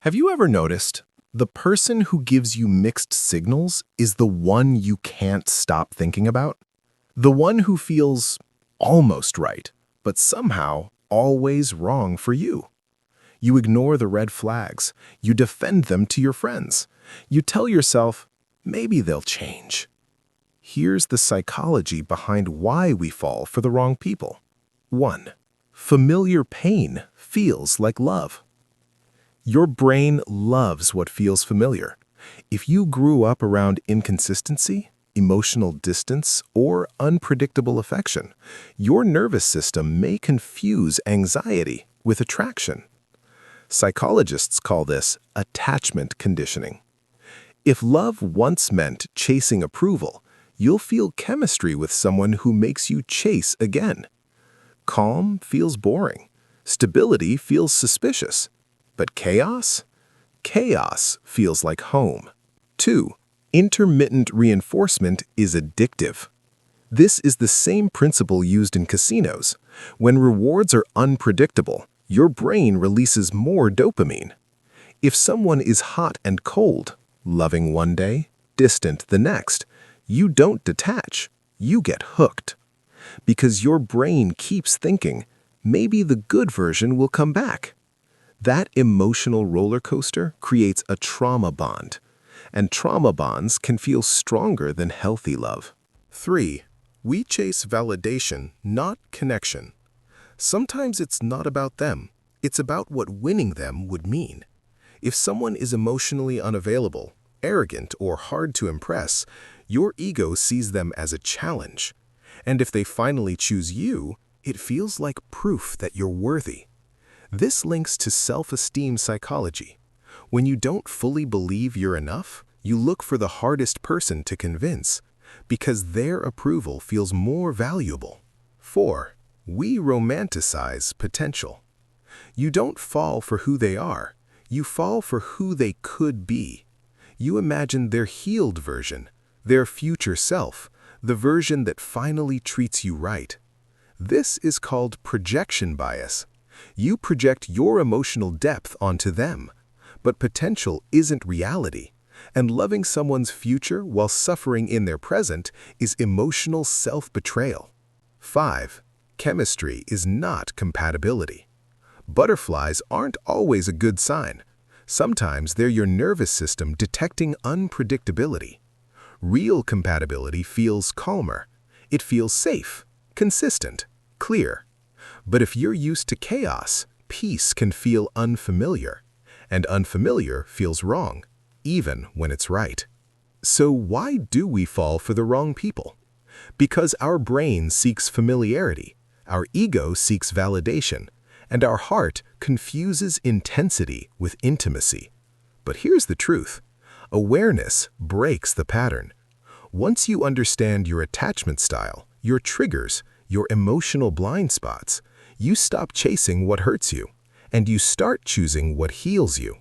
Have you ever noticed the person who gives you mixed signals is the one you can't stop thinking about? The one who feels almost right, but somehow always wrong for you. You ignore the red flags. You defend them to your friends. You tell yourself, maybe they'll change. Here's the psychology behind why we fall for the wrong people. 1. Familiar pain feels like love. Your brain loves what feels familiar. If you grew up around inconsistency, emotional distance, or unpredictable affection, your nervous system may confuse anxiety with attraction. Psychologists call this attachment conditioning. If love once meant chasing approval, you'll feel chemistry with someone who makes you chase again. Calm feels boring. Stability feels suspicious. But chaos? Chaos feels like home. 2. Intermittent reinforcement is addictive. This is the same principle used in casinos. When rewards are unpredictable, your brain releases more dopamine. If someone is hot and cold, loving one day, distant the next, you don't detach, you get hooked. Because your brain keeps thinking, maybe the good version will come back. That emotional roller coaster creates a trauma bond, and trauma bonds can feel stronger than healthy love. 3. We chase validation, not connection. Sometimes it's not about them. It's about what winning them would mean. If someone is emotionally unavailable, arrogant, or hard to impress, your ego sees them as a challenge. And if they finally choose you, it feels like proof that you're worthy. This links to self-esteem psychology. When you don't fully believe you're enough, you look for the hardest person to convince, because their approval feels more valuable. 4. We romanticize potential. You don't fall for who they are, you fall for who they could be. You imagine their healed version, their future self, the version that finally treats you right. This is called projection bias. You project your emotional depth onto them, but potential isn't reality, and loving someone's future while suffering in their present is emotional self-betrayal. 5. Chemistry is not compatibility. Butterflies aren't always a good sign. Sometimes they're your nervous system detecting unpredictability. Real compatibility feels calmer. It feels safe, consistent, clear. But if you're used to chaos, peace can feel unfamiliar, and unfamiliar feels wrong, even when it's right. So why do we fall for the wrong people? Because our brain seeks familiarity, our ego seeks validation, and our heart confuses intensity with intimacy. But here's the truth. Awareness breaks the pattern. Once you understand your attachment style, your triggers, your emotional blind spots, you stop chasing what hurts you, and you start choosing what heals you.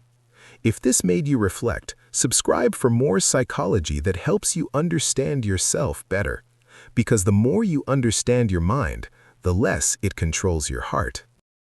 If this made you reflect, subscribe for more psychology that helps you understand yourself better. Because the more you understand your mind, the less it controls your heart.